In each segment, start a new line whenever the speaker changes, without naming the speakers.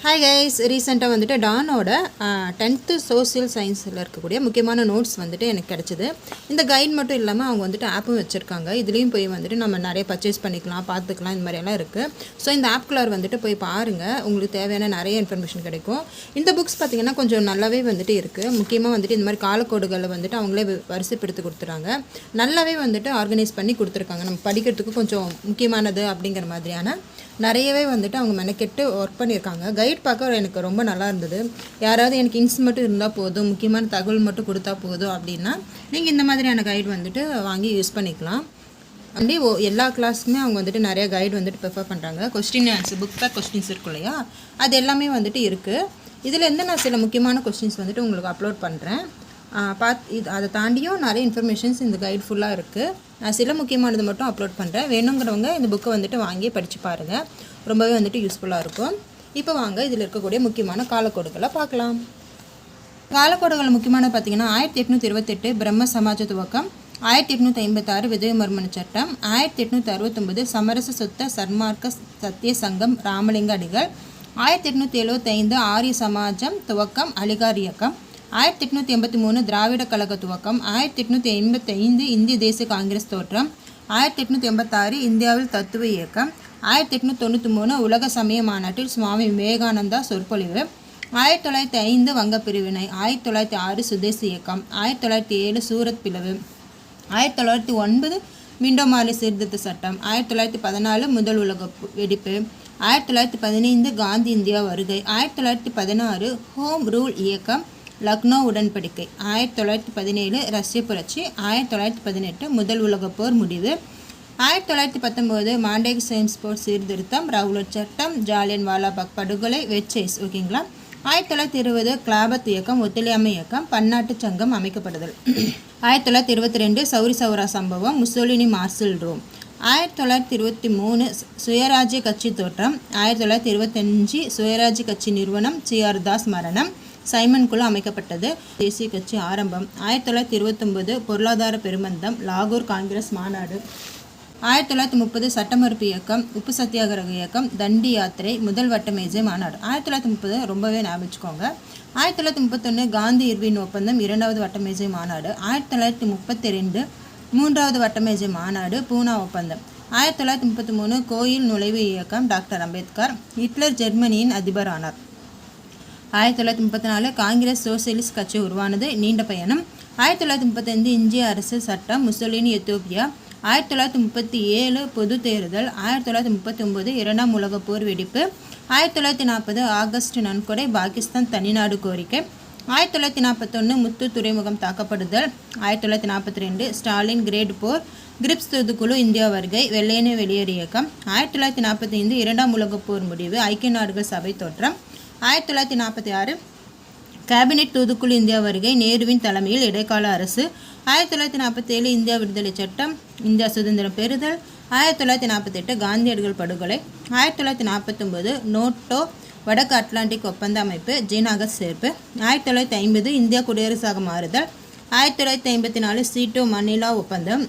Hi guys, ரீசெண்டாக வந்துட்டு டானோட 10th social சயின்ஸில் இருக்கக்கூடிய முக்கியமான நோட்ஸ் வந்துட்டு எனக்கு கிடச்சிது. இந்த கைட் மட்டும் இல்லாமல் அவங்க வந்துட்டு ஆப்பும் வச்சுருக்காங்க. இதுலேயும் போய் வந்துட்டு நம்ம நிறைய பர்ச்சேஸ் பண்ணிக்கலாம், பார்த்துக்கலாம், இந்த மாதிரியெல்லாம் இருக்குது. ஸோ இந்த ஆப்குள்ளார் வந்துட்டு போய் பாருங்கள், உங்களுக்கு தேவையான நிறைய இன்ஃபர்மேஷன் கிடைக்கும். இந்த புக்ஸ் பார்த்திங்கன்னா கொஞ்சம் நல்லாவே வந்துட்டு இருக்குது. முக்கியமாக வந்துட்டு இந்த மாதிரி காலக்கோடுகளை வந்துட்டு அவங்களே வரிசைப்படுத்தி கொடுத்துறாங்க. நல்லாவே வந்துட்டு ஆர்கனைஸ் பண்ணி கொடுத்துருக்காங்க. நம்ம படிக்கிறதுக்கு கொஞ்சம் முக்கியமானது அப்படிங்கிற மாதிரியான நிறையவே வந்துட்டு அவங்க மெனக்கெட்டு ஒர்க் பண்ணியிருக்காங்க. கைட் பார்க்க எனக்கு ரொம்ப நல்லா இருந்தது. யாராவது எனக்கு இன்ஸ் மட்டும் இருந்தால் போதும், முக்கியமான தகவல் மட்டும் கொடுத்தா போதும் அப்படின்னா நீங்கள் இந்த மாதிரியான கைட் வந்துட்டு வாங்கி யூஸ் பண்ணிக்கலாம். அப்படி எல்லா கிளாஸுக்குமே அவங்க வந்துட்டு நிறைய கைடு வந்துட்டு ப்ரிஃபர் பண்ணுறாங்க. Question answer book back questions இருக்கும் இல்லையா, அது எல்லாமே வந்துட்டு இருக்குது. இதுலேருந்து நான் சில முக்கியமான கொஸ்டின்ஸ் வந்துட்டு உங்களுக்கு அப்லோட் பண்ணுறேன். அதை தாண்டியும் நிறைய இன்ஃபர்மேஷன்ஸ் இந்த கைட் ஃபுல்லாக இருக்குது. நான் சில முக்கியமானது மட்டும் அப்லோட் பண்ணுறேன். வேணுங்கிறவங்க இந்த புக்கை வந்துட்டு வாங்கி படித்து பாருங்கள், ரொம்பவே வந்துட்டு யூஸ்ஃபுல்லாக இருக்கும். இப்போ வாங்க இதில் இருக்கக்கூடிய முக்கியமான காலக்கோடுகளை பார்க்கலாம். காலக்கோடுகள் முக்கியமான பார்த்திங்கன்னா 1828 பிரம்ம சமாஜ துவக்கம், 1856 விஜயமர்மன் சட்டம், 1869 சமரச சுத்த சன்மார்க்க சத்திய சங்கம் ராமலிங்க அடிகள், 1875 ஆரிய சமாஜம் துவக்கம் அலிகார் இயக்கம், 1883 திராவிட கழக துவக்கம், 1885 இந்திய தேசிய காங்கிரஸ் தோற்றம், 1886 இந்தியாவில் தத்துவ இயக்கம், 1893 உலக சமய மாநாட்டில் சுவாமி விவேகானந்தா சொற்பொழிவு, 1905 வங்கப்பிரிவினை, 1906 சுதேசி இயக்கம், 1907 சூரத் பிளவு, 1909 மிண்டோமாலி சீர்திருத்த சட்டம், 1914 முதல் உலக வெடிப்பு, 1915 காந்தி இந்தியா வருகை, 1916 ஹோம் ரூல் இயக்கம், லக்னோ உடன்படிக்கை, 1917 ரஷ்ய புரட்சி, 1918 முதல் உலகப் போர் முடிவு, 1919 மாண்டேக் சேம்ஸ்போர்ட் சீர்திருத்தம், ரவுலட் சட்டம், ஜாலியன் வாலாபாக் படுகொலை, வெச்சைஸ், ஓகேங்களா. 1920 கிளாபத் இயக்கம், ஒத்துழையாமை இயக்கம், பன்னாட்டு சங்கம் அமைக்கப்படுதல், 1922 சௌரி சௌரா சம்பவம், முசோலினி மார்சல் ரோம், 1923 சுயராஜ்ய கட்சி தோற்றம், 1925 சுயராஜ்ய கட்சி நிறுவனம், சிஆர் தாஸ் மரணம், சைமன் குழு அமைக்கப்பட்டது, தேசிய கட்சி ஆரம்பம், 1929 பொருளாதார பெருமந்தம், லாகூர் காங்கிரஸ் மாநாடு, 1930 சட்ட மறுப்பு இயக்கம், உப்பு சத்தியாகிரக இயக்கம், தண்டி யாத்திரை, முதல் வட்டமேஜை மாநாடு, 1930 ரொம்பவே ஞாபகிச்சுக்கோங்க. 1931 காந்தி இர்வின் ஒப்பந்தம், இரண்டாவது வட்டமேஜை மாநாடு, 1932 மூன்றாவது வட்டமேஜை மாநாடு, பூனா ஒப்பந்தம், 1933 கோயில் நுழைவு இயக்கம், டாக்டர் அம்பேத்கர், ஹிட்லர் ஜெர்மனியின் அதிபர் ஆனார், 1934 காங்கிரஸ் சோசியலிஸ்ட் கட்சி உருவானது, நீண்ட பயணம், 1935 இந்திய அரசு சட்டம், முசோலினி எத்தியோப்பியா, 1937 பொது தேர்தல், 1939 இரண்டாம் உலகப் போர் வெடிப்பு, 1940 ஆகஸ்ட் நன்கொடை, பாகிஸ்தான் தனிநாடு கோரிக்கை, 1941 முத்து துறைமுகம் தாக்கப்படுதல், 1942 ஸ்டாலின் கிரேட் போர், கிரிப்ஸ் தூதுக்குழு இந்தியா வருகை, வெள்ளையனே வெளியேறு இயக்கம், 1945 இரண்டாம் உலகப் போர் முடிவு, ஐக்கிய நாடுகள் சபை தோற்றம், 1946 கேபினெட் தூதுக்குழு இந்தியா வருகை, நேருவின் தலைமையில் இடைக்கால அரசு, 1947 இந்தியா விடுதலை சட்டம், இந்தியா சுதந்திரம் பெறுதல், 1948 காந்தியடிகள் படுகொலை, 1949 நோட்டோ வடக்கு அட்லாண்டிக் ஒப்பந்த அமைப்பு, ஜீனாகஸ் சேர்ப்பு, 1950 இந்தியா குடியரசாக மாறுதல், 1954 சீட்டோ மணிலா ஒப்பந்தம்,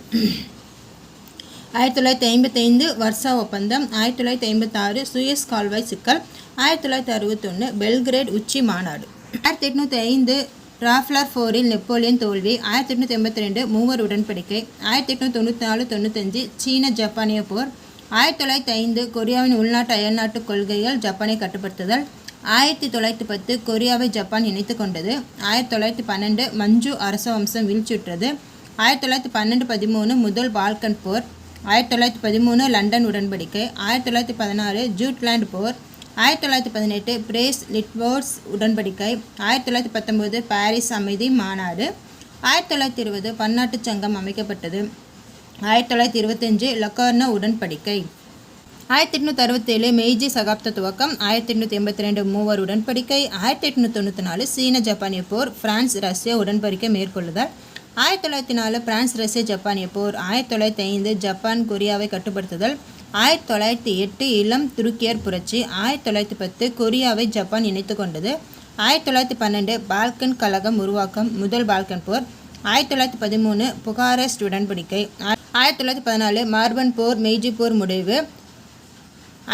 1955 வர்சா ஒப்பந்தம், 1956 சுயஸ் கால்வாய் சிக்கல், 1961 பெல்கிரேட் உச்சி மாநாடு, 1805 டிராஃப்லர் போரில் நெப்போலியன் தோல்வி, 1882 மூவர் உடன்படிக்கை, 1894-95 சீன ஜப்பானிய போர், 1905 கொரியாவின் உள்நாட்டு அயல்நாட்டு கொள்கைகள் ஜப்பானை கட்டுப்படுத்துதல், 1910 கொரியாவை ஜப்பான் இணைத்து கொண்டது, 1912 மஞ்சு அரச வம்சம் வீழ்ச்சியுற்றது, 1912-13 முதல் பால்கன் போர், 1913 லண்டன் உடன்படிக்கை, 1916 ஜூட்லாண்ட் போர், 1918 பிரேஸ் லிட்வோர்ட்ஸ் உடன்படிக்கை, 1919 பாரிஸ் அமைதி மாநாடு, 1920 பன்னாட்டு சங்கம் அமைக்கப்பட்டது, 1925 லொகார்னோ உடன்படிக்கை, 1867 மெய்ஜி சகாப்த துவக்கம், 1882 மூவர் உடன்படிக்கை, 1894 சீன ஜப்பானிய போர், பிரான்ஸ் ரஷ்யா உடன்படிக்கை மேற்கொள்ளுதல், 1904 பிரான்ஸ் ரஷ்யா ஜப்பானிய போர், 1905 ஜப்பான் கொரியாவை கட்டுப்படுத்துதல், 1908 இளம் துருக்கியர் புரட்சி, 1910 கொரியாவை ஜப்பான் இணைத்து கொண்டது, 1912 பால்கன் கழகம் உருவாக்கம், முதல் பால்கன் போர், 1913 புகாரெஸ்ட் உடன்படிக்கை, 1914 மார்பன் போர் மெய்ஜி போர் முடிவு,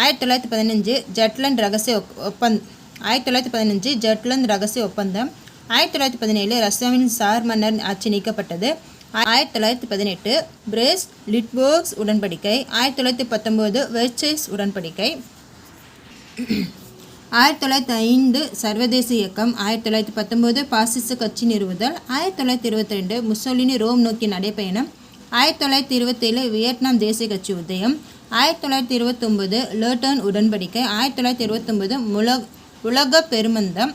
1915 ஜட்லண்ட் ரகசிய 1915 ஜட்லந்த் ரகசிய ஒப்பந்தம். 1917 ரஷ்யாவின் சார் மன்னர் ஆட்சி நீக்கப்பட்டது. 1918 பிரெஸ்ட் லிட்போர்க்ஸ் உடன்படிக்கை. 1919 வெர்சைஸ் உடன்படிக்கை. 1905 சர்வதேச இயக்கம். 1919 பாசிச கட்சி நிறுவுதல். 1922 முசோலினி ரோம் நோக்கி நடைபயணம். 1927 வியட்நாம் தேசிய கட்சி உதயம். 1929 லேர்டன் உடன்படிக்கை. 1929 உலக பெருமந்தம்.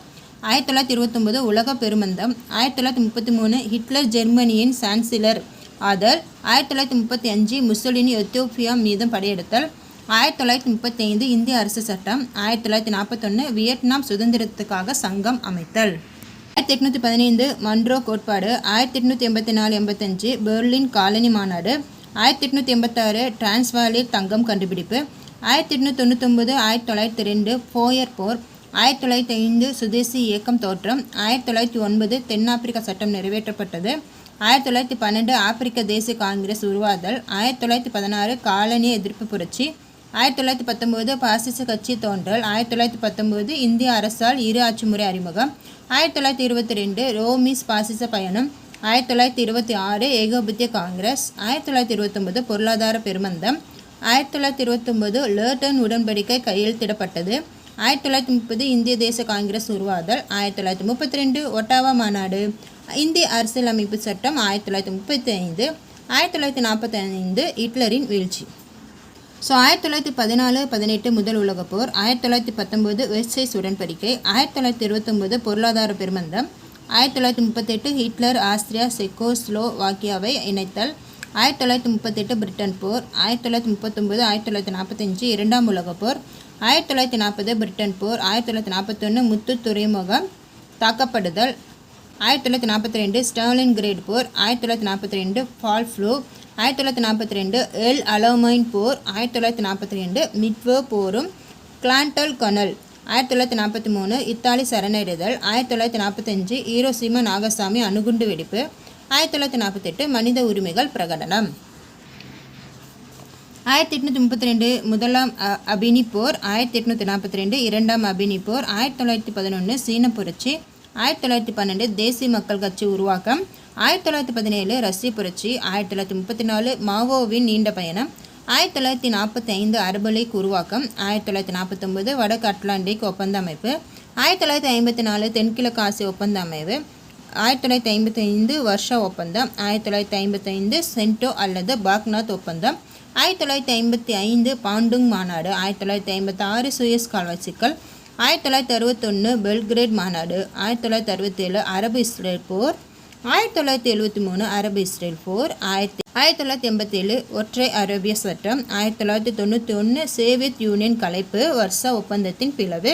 1929 உலக பெருமந்தம். 1933 ஹிட்லர் ஜெர்மனியின் சான்சிலர் ஆதல். 1935 முசோலினி எத்தியோப்பியா மீது படையெடுத்தல். 1935 இந்திய அரசு சட்டம். 1941 வியட்நாம் சுதந்திரத்துக்காக சங்கம் அமைத்தல். 1815 மன்றோ கோட்பாடு. 1884-85 பெர்லின் காலனி மாநாடு. 1886 டிரான்ஸ்வாலில் தங்கம் கண்டுபிடிப்பு. 1899 1902 போயர் போர். 1905 சுதேசி இயக்கம் தோற்றம். 1909 தென்னாப்பிரிக்கா சட்டம் நிறைவேற்றப்பட்டது. 1912 ஆப்பிரிக்க தேசிய காங்கிரஸ் உருவாதல். 1916 காலனிய எதிர்ப்பு புரட்சி. 1919 பாசிச கட்சி தோன்றல். 1919 இந்திய அரசால் இரு ஆட்சி முறை அறிமுகம். 1922 ரோமிஸ் பாசிச பயணம். 1926 ஏகோபித்திய காங்கிரஸ். 1929 பொருளாதார பெருமந்தம். 1929 லேர்டன் உடன்படிக்கை கையெழுத்திடப்பட்டது. 1930 இந்திய தேச காங்கிரஸ் உருவாதல். 1932 ஒட்டாவா மாநாடு. இந்திய அரசியலமைப்பு சட்டம். 1935 1945 ஹிட்லரின் வீழ்ச்சி. 1914-18 முதல் உலகப்போர். 1919 வெர்சைஸ் உடன்படிக்கை. 1929 பொருளாதார பெருமந்தம். 1938 ஹிட்லர் ஆஸ்திரியா செக்கோஸ்லோவாக்கியாவை இணைத்தல். 1938 பிரிட்டன் போர். 1939 1945 இரண்டாம் உலகப்போர். 1940 பிரிட்டன் போர். 1941 முத்து துறைமுகம் தாக்கப்படுதல். 1942 ஸ்டாலின் கிரேட் போர். 1942 ஃபால் ஃப்ளூ. 1942 எல் அலோமைன் போர். 1942 மிட்வோ போரும் கிளாண்டல் கனல். 1943 இத்தாலி சரணடைதல். 1945 ஹீரோஷிமா நாகசாமி அணுகுண்டு வெடிப்பு. 1948 மனித உரிமைகள் பிரகடனம். 1832 முதலாம் அபினி போர். 1842 இரண்டாம் அபினி போர். 1911 சீன புரட்சி. 1912 தேசிய மக்கள் கட்சி உருவாக்கம். 1917 ரஷ்ய புரட்சி. 1934 மாவோவின் நீண்ட பயணம். 1945 அரபு லீக் உருவாக்கம். 1949 வடக்கு அட்லாண்டிக் ஒப்பந்த அமைப்பு. 1954 தென்கிழக்கு ஆசிய ஒப்பந்த அமைப்பு. 1955 வர்ஷா ஒப்பந்தம். 1955 சென்டோ அல்லது பாக்நாத் ஒப்பந்தம். 1955 பாண்டுங் மாநாடு. 1956 சுயஸ் கால்வாய் சிக்கல். 1961 பெல்கிரேட் மாநாடு. 1967 அரபு இஸ்ரேல் போர். 1973 அரபு இஸ்ரேல் போர். 1987 ஒற்றை அரேபிய சட்டம். 1991 சோவியத் யூனியன் கலைப்பு. வர்சா ஒப்பந்தத்தின் பிளவு.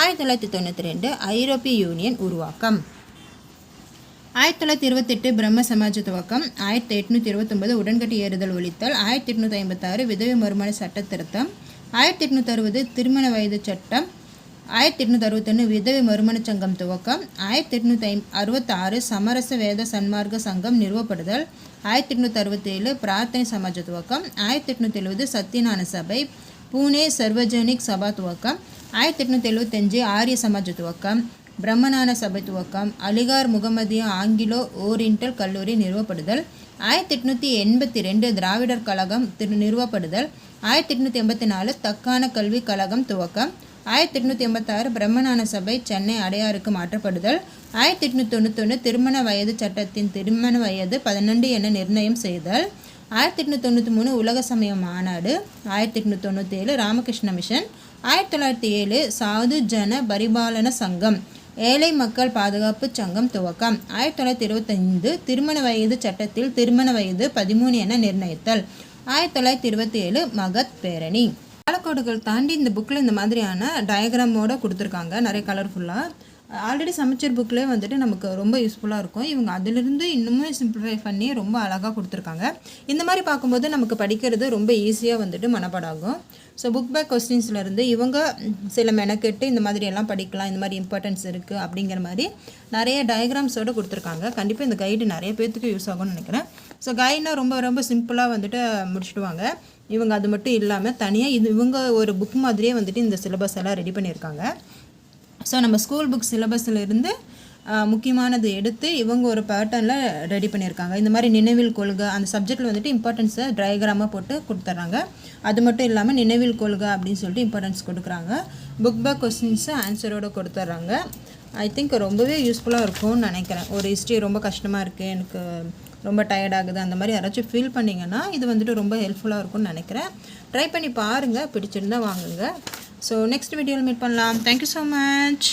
1992 ஐரோப்பிய யூனியன் உருவாக்கம். 1928 பிரம்ம சமாஜ துவக்கம். 1829 உடன்கட்டை ஏறுதல் ஒழித்தல். 1856 விதவை மறுமண சட்ட திருத்தம். 1860 திருமண வயது சட்டம். 1861 விதவை மறுமண சங்கம் துவக்கம். 1866 சமரச வேத சன்மார்க்க சங்கம் நிறுவப்படுதல். 1867 பிரார்த்தனை சமாஜ துவக்கம். 1870 சத்யநாராயண சபை பூனே சர்வஜனிக் சபா துவக்கம். 1875 ஆரிய சமாஜ துவக்கம். பிரம்மஞான சபை துவக்கம். அலிகார் முகமதியா ஆங்கிலோ ஓரியண்டல் கல்லூரி நிறுவப்படுதல். 1882 திராவிடர் கழகம் நிறுவப்படுதல். 1884 தக்கான கல்வி கழகம் துவக்கம். 1886 பிரம்மஞான சபை சென்னை அடையாருக்கு மாற்றப்படுதல். 1891 திருமண வயது சட்டத்தின் திருமண வயது 12 என நிர்ணயம் செய்தல். 1893 உலக சமய மாநாடு. 1897 ராமகிருஷ்ண மிஷன். 1907 சாது ஜன பரிபாலன சங்கம் ஏழை மக்கள் பாதுகாப்பு சங்கம் துவக்கம். 1925 திருமண வயது சட்டத்தில் திருமண வயது 13 என நிர்ணயித்தல். 1927 மகத் பேரணி. காலக்கோடுகள் தாண்டி இந்த புக்கில் இந்த மாதிரியான டயக்ராமோடு கொடுத்துருக்காங்க, நிறைய கலர்ஃபுல்லாக. ஆல்ரெடி சமச்சீர் புக்கில் வந்துட்டு நமக்கு ரொம்ப யூஸ்ஃபுல்லாக இருக்கும். இவங்க அதிலிருந்து இன்னுமே சிம்பிளிஃபை பண்ணி ரொம்ப அழகாக கொடுத்துருக்காங்க. இந்த மாதிரி பார்க்கும்போது நமக்கு படிக்கிறது ரொம்ப ஈஸியாக வந்துட்டு மனப்பாடாகும். ஸோ புக் பேக் கொஸ்டின்ஸ்லேருந்து இவங்க சில மெனக்கெட்டு இந்த மாதிரி எல்லாம் படிக்கலாம், இந்த மாதிரி இம்பார்ட்டன்ஸ் இருக்குது அப்படிங்கிற மாதிரி நிறைய டயக்ராம்ஸோடு கொடுத்துருக்காங்க. கண்டிப்பாக இந்த கைடு நிறைய பேர்த்துக்கு யூஸ் ஆகும்னு நினைக்கிறேன். ஸோ கைட்னா ரொம்ப ரொம்ப சிம்பிளாக வந்துட்டு முடிச்சுடுவாங்க. இவங்க அது மட்டும் இல்லாமல் தனியாக இவங்க ஒரு புக் மாதிரியே வந்துட்டு இந்த சிலபஸ் எல்லாம் ரெடி பண்ணியிருக்காங்க. ஸோ நம்ம ஸ்கூல் புக் சிலபஸில் இருந்து முக்கியமானது எடுத்து இவங்க ஒரு பேட்டர்னில் ரெடி பண்ணியிருக்காங்க. இந்த மாதிரி நினைவில் கொள்க அந்த சப்ஜெக்டில் வந்துட்டு இம்பார்ட்டன்ஸை டயக்ராமாக போட்டு கொடுத்துட்றாங்க. அது மட்டும் இல்லாமல் நினைவில் கொள்க அப்படின்னு சொல்லிட்டு இம்பார்ட்டன்ஸ் கொடுக்குறாங்க. புக் பேக் கொஸ்டின்ஸை ஆன்சரோடு கொடுத்துட்றாங்க. ஐ திங்க் ரொம்பவே யூஸ்ஃபுல்லாக இருக்கும்னு நினைக்கிறேன். ஒரு ஹிஸ்ட்ரி ரொம்ப கஷ்டமாக இருக்குது, எனக்கு ரொம்ப டயர்டாகுது, அந்த மாதிரி யாராச்சும் ஃபீல் பண்ணிங்கன்னா இது வந்துட்டு ரொம்ப ஹெல்ப்ஃபுல்லாக இருக்கும்னு நினைக்கிறேன். ட்ரை பண்ணி பாருங்கள், பிடிச்சிருந்தால் வாங்குங்க. ஸோ நெக்ஸ்ட் வீடியோவில் மீட் பண்ணலாம். Thank you so much.